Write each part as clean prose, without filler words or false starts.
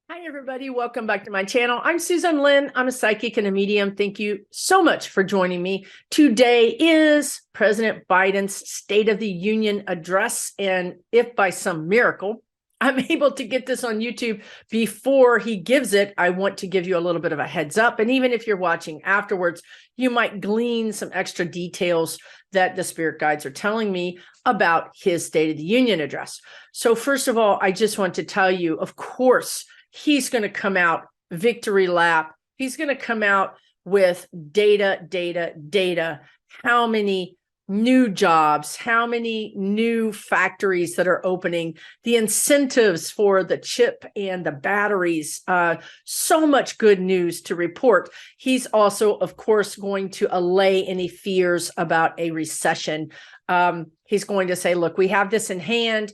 Hi, everybody. Welcome back to my channel. I'm Susan Lynn. I'm a psychic and a medium. Thank you so much for joining me. Today is President Biden's State of the Union address. And if by some miracle I'm able to get this on YouTube before he gives it, I want to give you a little bit of a heads up. And even if you're watching afterwards, you might glean some extra details that the spirit guides are telling me about his State of the Union address. So first of all, I just want to tell you, of course, he's going to come out victory lap. He's going to come out with data. How many new jobs, how many new factories that are opening, the incentives for the chip and the batteries, so much good news to report. He's also, of course, going to allay any fears about a recession. He's going to say, look, we have this in hand.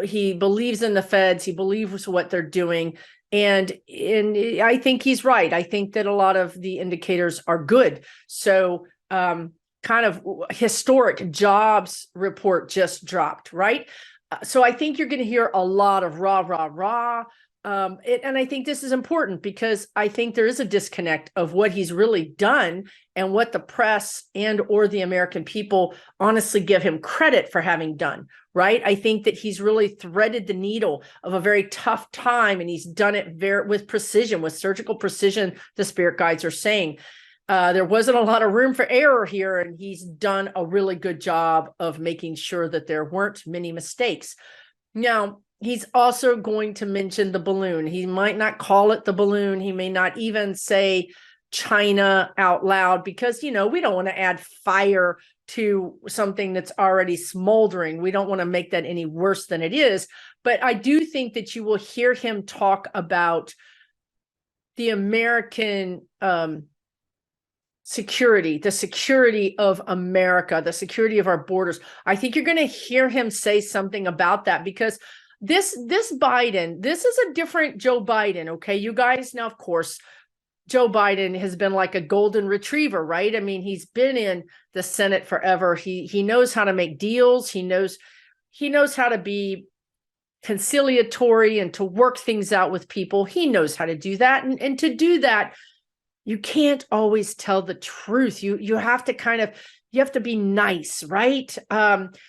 He believes in the feds. He believes what they're doing. And I think he's right. I think that a lot of the indicators are good. So kind of historic jobs report just dropped, right? So I think you're going to hear a lot of rah. And I think this is important because I think there is a disconnect of what he's really done and what the press and or the American people honestly give him credit for having done, right? I think that he's really threaded the needle of a very tough time, and he's done it with precision, with surgical precision, the spirit guides are saying. There wasn't a lot of room for error here, and he's done a really good job of making sure that there weren't many mistakes. Now, he's also going to mention the balloon. He might not call it the balloon. He may not even say China out loud because, we don't want to add fire to something that's already smoldering. We don't want to make that any worse than it is. But I do think that you will hear him talk about the American security, the security of America, the security of our borders. I think you're going to hear him say something about that because this Biden, this is a different Joe Biden. Okay, you guys. Now, of course, Joe Biden has been like a golden retriever, right? I mean, he's been in the Senate forever. He knows how to make deals. He knows how to be conciliatory and to work things out with people. He knows how to do that. And to do that, you can't always tell the truth. You have to you have to be nice, right?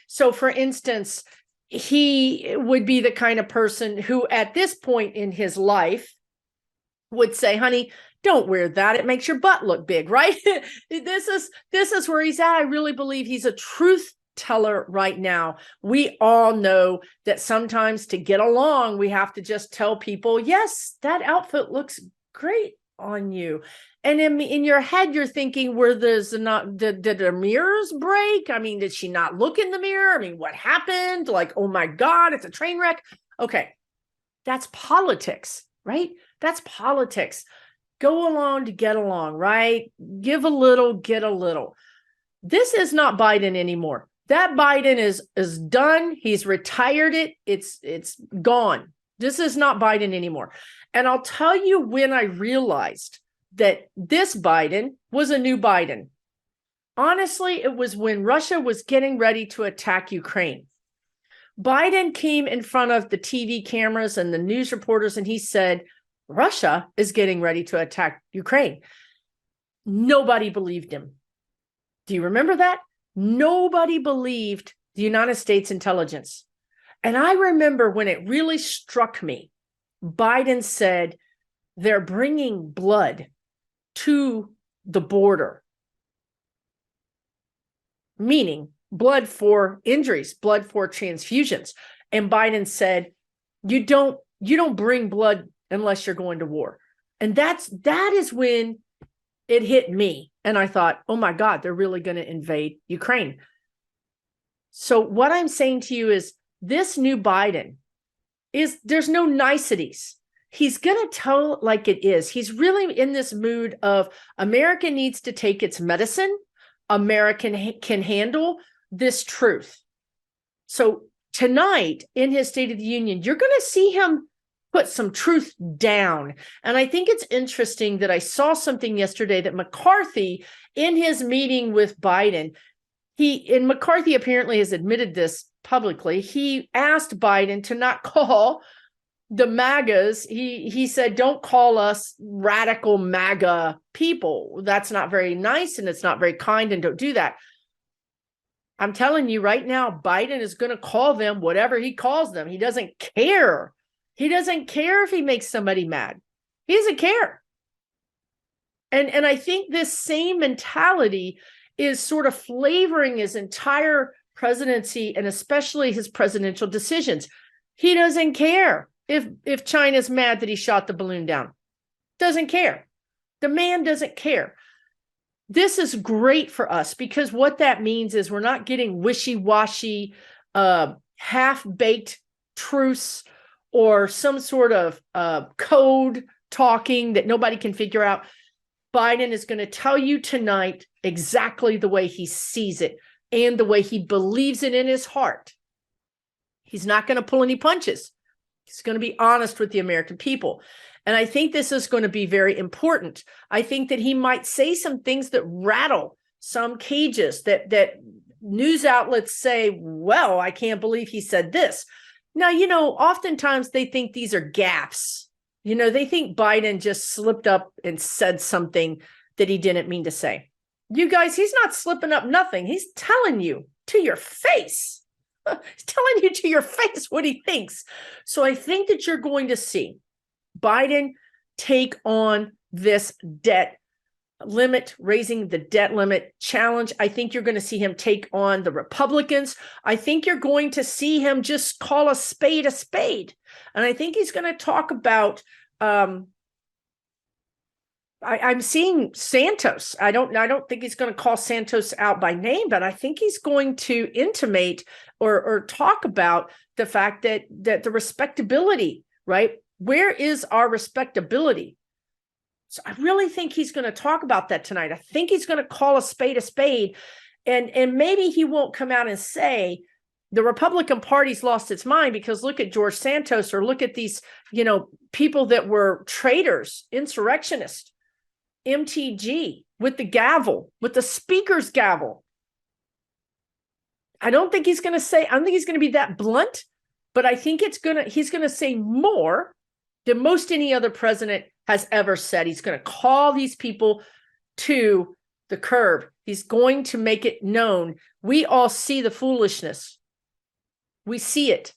So for instance, he would be the kind of person who at this point in his life would say, honey, don't wear that. It makes your butt look big, right? This is where he's at. I really believe he's a truth teller right now. We all know that sometimes to get along, we have to just tell people, yes, that outfit looks great on you. And in your head, you're thinking, did her mirrors break? I mean, did she not look in the mirror? I mean, what happened? Like, oh my God, it's a train wreck. Okay. That's politics, right? That's politics. Go along to get along, right? Give a little, get a little. This is not Biden anymore. That Biden is done. He's retired it. It's gone. This is not Biden anymore. And I'll tell you when I realized that this Biden was a new Biden. Honestly, it was when Russia was getting ready to attack Ukraine. Biden came in front of the TV cameras and the news reporters, and he said, Russia is getting ready to attack Ukraine. Nobody believed him. Do you remember that? Nobody believed the United States intelligence. And I remember when it really struck me, Biden said, they're bringing blood to the border, meaning blood for injuries, blood for transfusions. And Biden said, you don't bring blood unless you're going to war. And that is when it hit me. And I thought, oh my God, they're really going to invade Ukraine. So what I'm saying to you is this new Biden there's no niceties. He's going to tell like it is. He's really in this mood of America needs to take its medicine. America can handle this truth. So tonight in his State of the Union, you're going to see him put some truth down. And I think it's interesting that I saw something yesterday that McCarthy, in his meeting with Biden, McCarthy apparently has admitted this publicly. He asked Biden to not call the MAGAs, he said, don't call us radical MAGA people. That's not very nice and it's not very kind, and don't do that. I'm telling you right now, Biden is going to call them whatever he calls them. He doesn't care. He doesn't care if he makes somebody mad. He doesn't care. And I think this same mentality is sort of flavoring his entire presidency, and especially his presidential decisions. He doesn't care if China's mad that he shot the balloon down. Doesn't care. The man doesn't care. This is great for us, because what that means is we're not getting wishy-washy, half-baked truths or some sort of code talking that nobody can figure out. Biden is going to tell you tonight exactly the way he sees it and the way he believes it in his heart. He's not going to pull any punches. He's going to be honest with the American people. And I think this is going to be very important. I think that he might say some things that rattle some cages, that news outlets say, well, I can't believe he said this. Now, oftentimes they think these are gaffes. They think Biden just slipped up and said something that he didn't mean to say. You guys, he's not slipping up nothing. He's telling you to your face. He's telling you to your face what he thinks. So I think that you're going to see Biden take on this debt limit, raising the debt limit challenge. I think you're going to see him take on the Republicans. I think you're going to see him just call a spade a spade. And I think he's going to talk about, I'm seeing Santos. I don't think he's going to call Santos out by name, but I think he's going to intimate or talk about the fact that the respectability, right? Where is our respectability? So I really think he's going to talk about that tonight. I think he's going to call a spade, and maybe he won't come out and say the Republican Party's lost its mind, because look at George Santos, or look at these, people that were traitors, insurrectionists, MTG, with the gavel, with the speaker's gavel. I don't think he's going to be that blunt, but I think he's going to say more than most any other president has ever said. He's going to call these people to the curb. He's going to make it known. We all see the foolishness. We see it.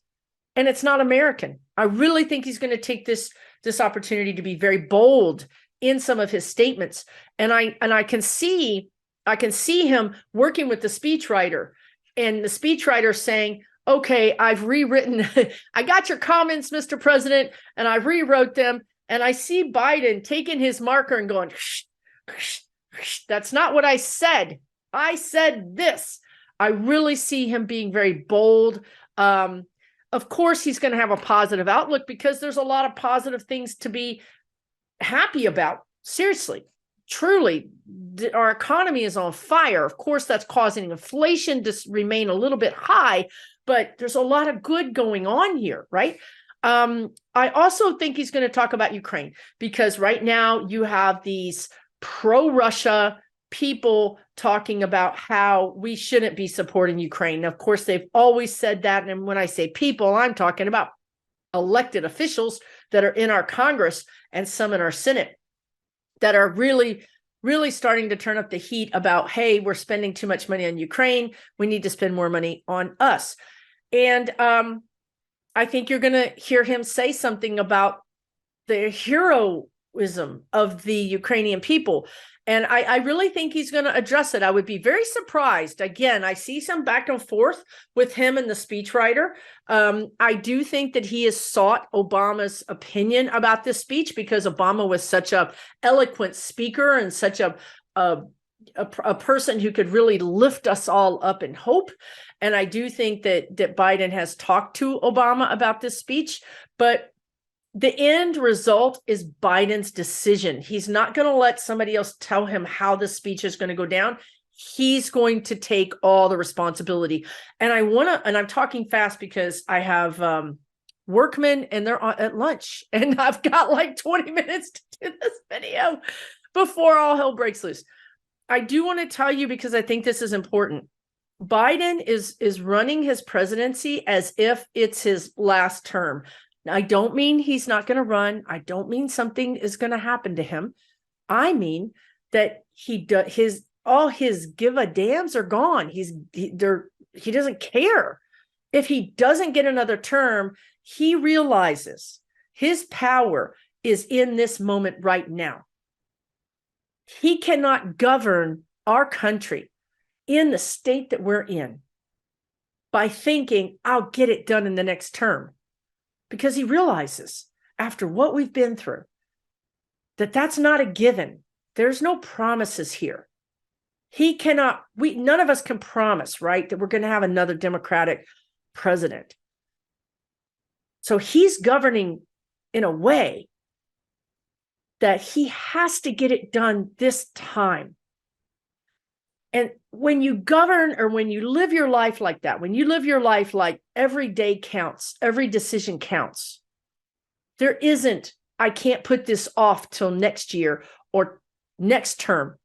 And it's not American. I really think he's going to take this opportunity to be very bold in some of his statements. And I can see him working with the speechwriter, and the speechwriter saying, okay, I've rewritten, I got your comments, Mr. President, and I rewrote them. And I see Biden taking his marker and going, shh, shh, shh, that's not what I said. I said this. I really see him being very bold. Of course, he's going to have a positive outlook, because there's a lot of positive things to be happy about. Seriously, truly, our economy is on fire. Of course, that's causing inflation to remain a little bit high, but there's a lot of good going on here, right? I also think he's going to talk about Ukraine, because right now you have these pro-Russia people talking about how we shouldn't be supporting Ukraine. Of course, they've always said that. And when I say people, I'm talking about elected officials that are in our Congress and some in our Senate that are really, really starting to turn up the heat about, hey, we're spending too much money on Ukraine. We need to spend more money on us. And I think you're going to hear him say something about the heroism of the Ukrainian people. And I really think he's going to address it. I would be very surprised. Again, I see some back and forth with him and the speechwriter. I do think that he has sought Obama's opinion about this speech, because Obama was such a eloquent speaker and such a person who could really lift us all up in hope. And I do think that Biden has talked to Obama about this speech, but the end result is Biden's decision. He's not going to let somebody else tell him how the speech is going to go down. He's going to take all the responsibility. And I'm talking fast because I have workmen and they're at lunch, and I've got like 20 minutes to do this video before all hell breaks loose. I do want to tell you, because I think this is important. Biden is running his presidency as if it's his last term. I don't mean he's not going to run. I don't mean something is going to happen to him. I mean that he all his give a dams are gone. He doesn't care. If he doesn't get another term, he realizes his power is in this moment right now. He cannot govern our country in the state that we're in by thinking, I'll get it done in the next term. Because he realizes, after what we've been through, that that's not a given. There's no promises here. He cannot, none of us can promise, right, that we're going to have another Democratic president. So he's governing in a way that he has to get it done this time. And when you govern, or when you live your life like that, when you live your life like every day counts, every decision counts, there isn't, I can't put this off till next year or next term.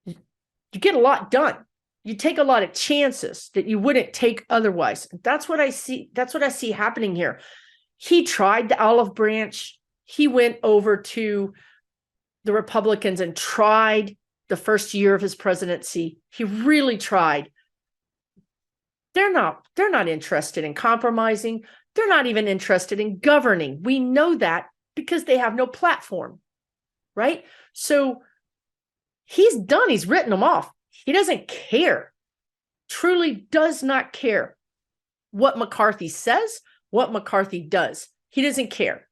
You get a lot done. You take a lot of chances that you wouldn't take otherwise. That's what I see. That's what I see happening here. He tried the olive branch. He went over to the Republicans and tried the first year of his presidency. He really tried. They're not interested in compromising. They're not even interested in governing. We know that because they have no platform, right? So he's done. He's written them off. He doesn't care, truly does not care what McCarthy says, what McCarthy does. He doesn't care.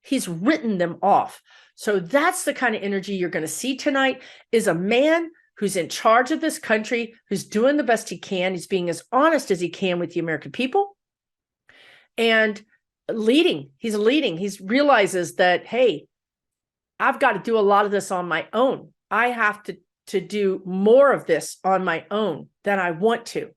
He's written them off. So that's the kind of energy you're going to see tonight, is a man who's in charge of this country, who's doing the best he can. He's being as honest as he can with the American people and leading. He's leading. He realizes that, hey, I've got to do a lot of this on my own. I have to do more of this on my own than I want to.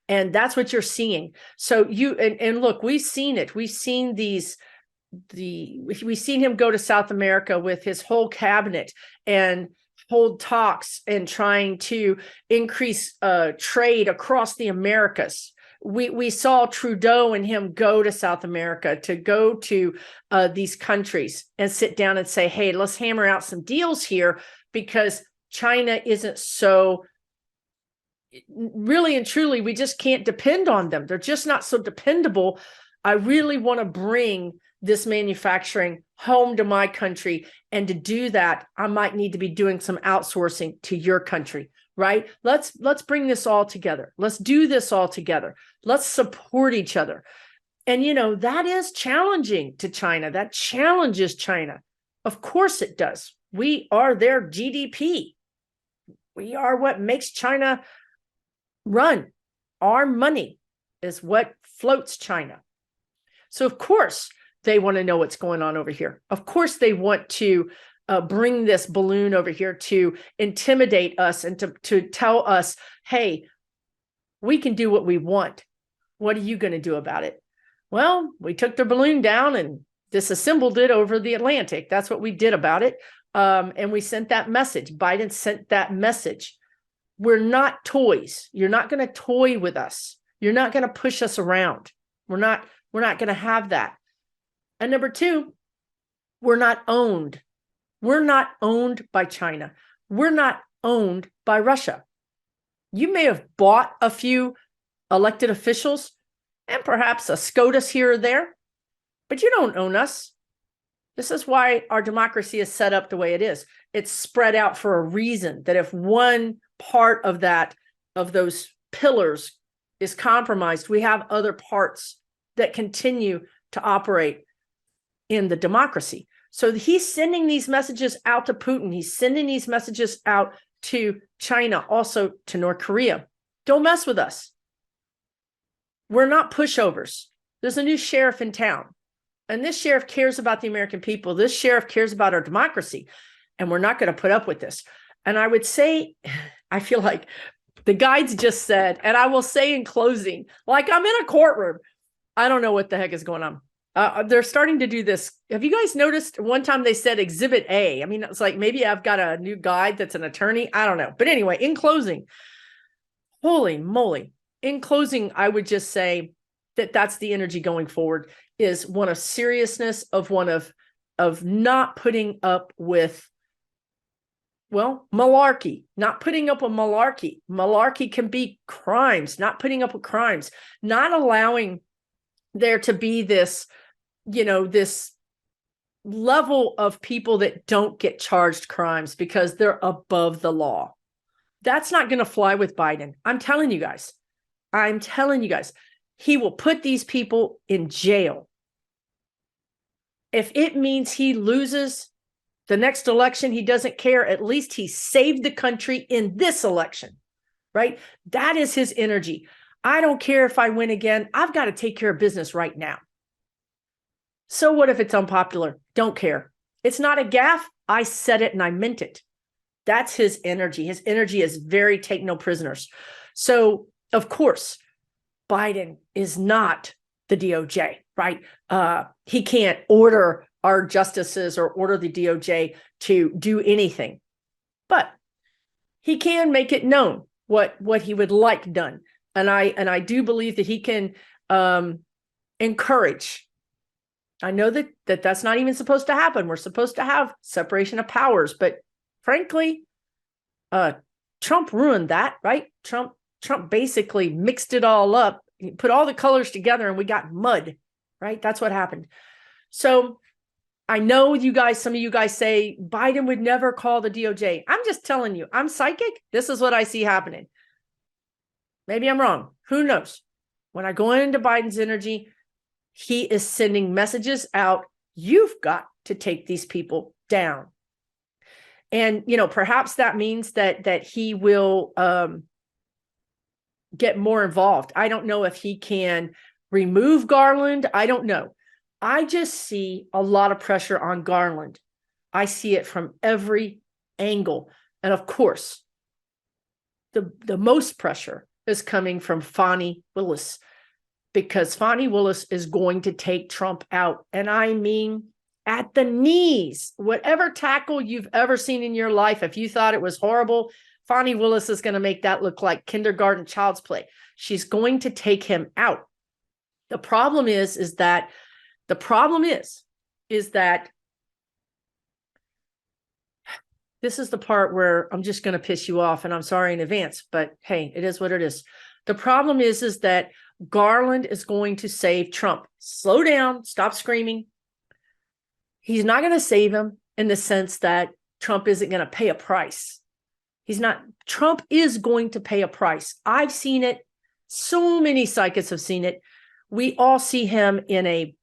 And that's what you're seeing. So and look, we've seen it. We've seen we've seen him go to South America with his whole cabinet and hold talks and trying to increase trade across the Americas. We saw Trudeau and him go to South America, to go to these countries and sit down and say, hey, let's hammer out some deals here, because China isn't so, really and truly, we just can't depend on them. They're just not so dependable. I really want to bring this manufacturing home to my country. And to do that, I might need to be doing some outsourcing to your country, right? Let's bring this all together. Let's do this all together. Let's support each other. And, that is challenging to China. That challenges China. Of course it does. We are their GDP. We are what makes China run. Our money is what floats China. So, of course, they want to know what's going on over here. Of course, they want to bring this balloon over here to intimidate us and to tell us, hey, we can do what we want. What are you going to do about it? Well, we took their balloon down and disassembled it over the Atlantic. That's what we did about it. And we sent that message. Biden sent that message. We're not toys. You're not going to toy with us. You're not going to push us around. We're not going to have that. And number two, we're not owned. We're not owned by China. We're not owned by Russia. You may have bought a few elected officials and perhaps a SCOTUS here or there, but you don't own us. This is why our democracy is set up the way it is. It's spread out for a reason, that if one part of those pillars is compromised, we have other parts that continue to operate in the democracy. So he's sending these messages out to Putin. He's sending these messages out to China, also to North Korea. Don't mess with us. We're not pushovers. There's a new sheriff in town, and this sheriff cares about the American people. This sheriff cares about our democracy, and we're not going to put up with this. And I would say, I feel like the guides just said, and I will say in closing, like I'm in a courtroom. I don't know what the heck is going on. They're starting to do this. Have you guys noticed? One time they said Exhibit A. I mean, it's like maybe I've got a new guide that's an attorney. I don't know. But anyway, in closing, holy moly. In closing, I would just say that's the energy going forward, is one of seriousness, of one of not putting up with, well, malarkey, not putting up with malarkey. Malarkey can be crimes, not putting up with crimes, not allowing there to be this, this level of people that don't get charged crimes because they're above the law. That's not going to fly with Biden. I'm telling you guys. He will put these people in jail. If it means he loses the next election, he doesn't care. At least he saved the country in this election, right? That is his energy. I don't care if I win again. I've got to take care of business right now. So what if it's unpopular? Don't care. It's not a gaffe. I said it and I meant it. That's his energy. His energy is very take no prisoners. So, of course, Biden is not the DOJ, right? He can't order our justices or order the DOJ to do anything, but he can make it known what he would like done. And I do believe that he can encourage. I know that that's not even supposed to happen. We're supposed to have separation of powers, but frankly, Trump ruined that, right? Trump basically mixed it all up, put all the colors together, and we got mud, right? That's what happened. So I know you guys, some of you guys say Biden would never call the DOJ. I'm just telling you, I'm psychic. This is what I see happening. Maybe I'm wrong. Who knows? When I go into Biden's energy, he is sending messages out. You've got to take these people down. And, perhaps that means that he will get more involved. I don't know if he can remove Garland. I don't know. I just see a lot of pressure on Garland. I see it from every angle. And of course, the most pressure is coming from Fani Willis, because Fani Willis is going to take Trump out. And I mean, at the knees. Whatever tackle you've ever seen in your life, if you thought it was horrible, Fani Willis is going to make that look like kindergarten child's play. She's going to take him out. The problem is that this is the part where I'm just going to piss you off, and I'm sorry in advance, but hey, it is what it is. The problem is that Garland is going to save Trump. Slow down, stop screaming. He's not going to save him in the sense that Trump isn't going to pay a price. He's not. Trump is going to pay a price. I've seen it. So many psychics have seen it. We all see him in a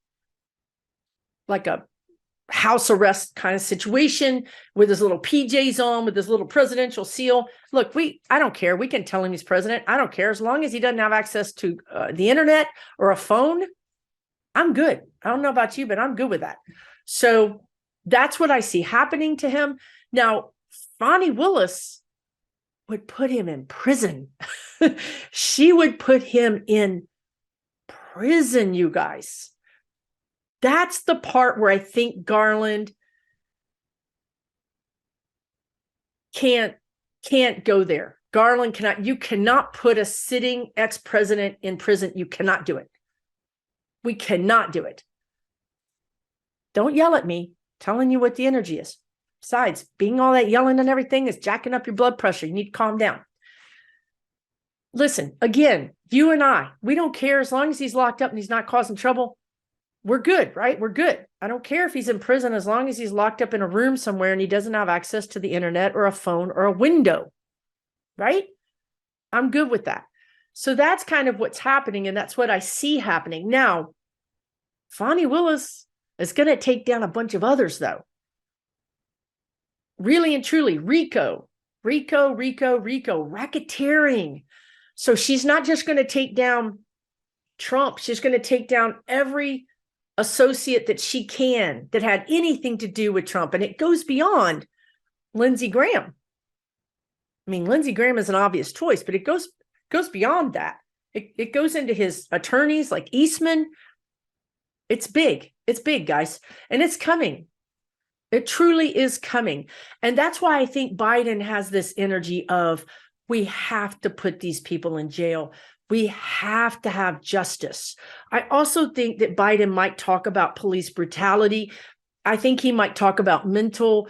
house arrest kind of situation with his little PJs on, with his little presidential seal. Look, I don't care. We can tell him he's president. I don't care. As long as he doesn't have access to the internet or a phone, I'm good. I don't know about you, but I'm good with that. So that's what I see happening to him. Now, Fani Willis would put him in prison. She would put him in prison, you guys. That's the part where I think Garland can't go there. Garland cannot. You cannot put a sitting ex-president in prison. You cannot do it. We cannot do it. Don't yell at me, telling you what the energy is. Besides, being all that yelling and everything is jacking up your blood pressure. You need to calm down. Listen, again, you and I, we don't care as long as he's locked up and he's not causing trouble. We're good, right? We're good. I don't care if he's in prison as long as he's locked up in a room somewhere and he doesn't have access to the internet or a phone or a window, right? I'm good with that. So that's kind of what's happening, and that's what I see happening. Now, Fani Willis is going to take down a bunch of others, though. Really and truly, RICO, racketeering. So she's not just going to take down Trump. She's going to take down every associate that she can that had anything to do with Trump. And it goes beyond Lindsey Graham. I mean, Lindsey Graham is an obvious choice, but it goes beyond that. It goes into his attorneys like Eastman. It's big. It's big, guys. And it's coming. It truly is coming. And that's why I think Biden has this energy of, we have to put these people in jail. We have to have justice. I also think that Biden might talk about police brutality. I think he might talk about mental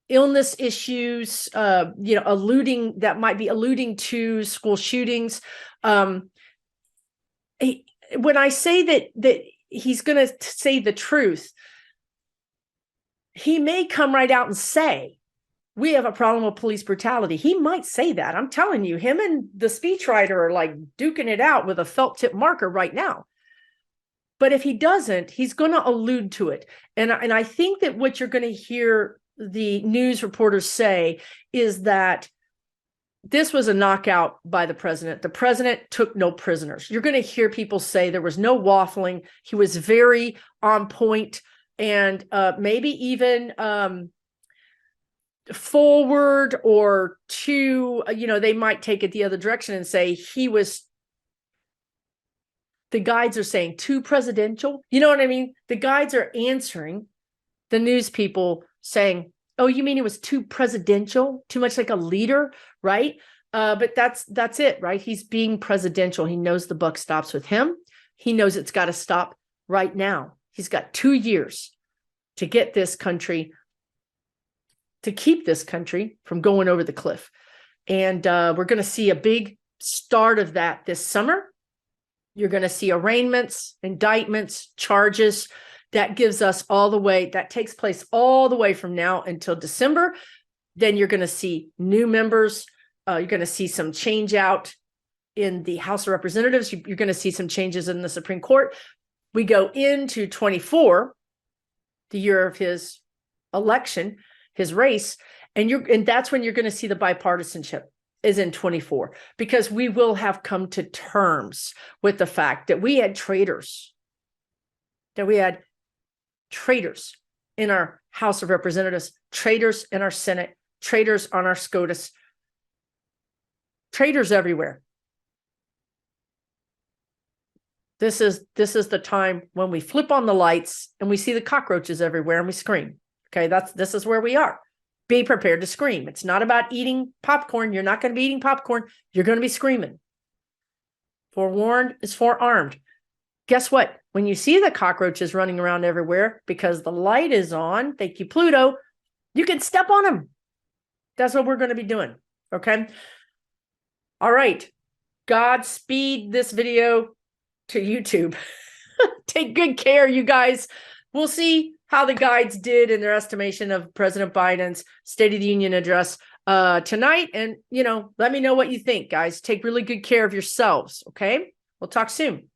illness issues, alluding to school shootings. When I say that he's going to say the truth, he may come right out and say, we have a problem with police brutality. He might say that. I'm telling you, him and the speechwriter are like duking it out with a felt tip marker right now. But if he doesn't, he's going to allude to it. And I think that what you're going to hear the news reporters say is that this was a knockout by the president. The president took no prisoners. You're going to hear people say there was no waffling. He was very on point, and maybe even forward or they might take it the other direction and say the guides are saying too presidential. You know what I mean? The guides are answering the news people saying, oh, you mean it was too presidential, too much like a leader, right? But that's it, right? He's being presidential. He knows the buck stops with him. He knows it's got to stop right now. He's got 2 years to get this country, to keep this country from going over the cliff. And we're going to see a big start of that this summer. You're going to see arraignments, indictments, charges. That gives us that takes place all the way from now until December. Then you're going to see new members. You're going to see some change out in the House of Representatives. You're going to see some changes in the Supreme Court. We go into 24, the year of his election, his race, and that's when you're going to see the bipartisanship is in 24, because we will have come to terms with the fact that we had traitors, in our House of Representatives, traitors in our Senate, traitors on our SCOTUS, traitors everywhere. This is the time when we flip on the lights and we see the cockroaches everywhere and we scream. Okay, this is where we are. Be prepared to scream. It's not about eating popcorn. You're not going to be eating popcorn. You're going to be screaming. Forewarned is forearmed. Guess what? When you see the cockroaches running around everywhere because the light is on, thank you, Pluto, you can step on them. That's what we're going to be doing. Okay. All right. Godspeed this video to YouTube. Take good care, you guys. We'll see how the guides did in their estimation of President Biden's State of the Union address tonight. And, let me know what you think, guys. Take really good care of yourselves. Okay. We'll talk soon.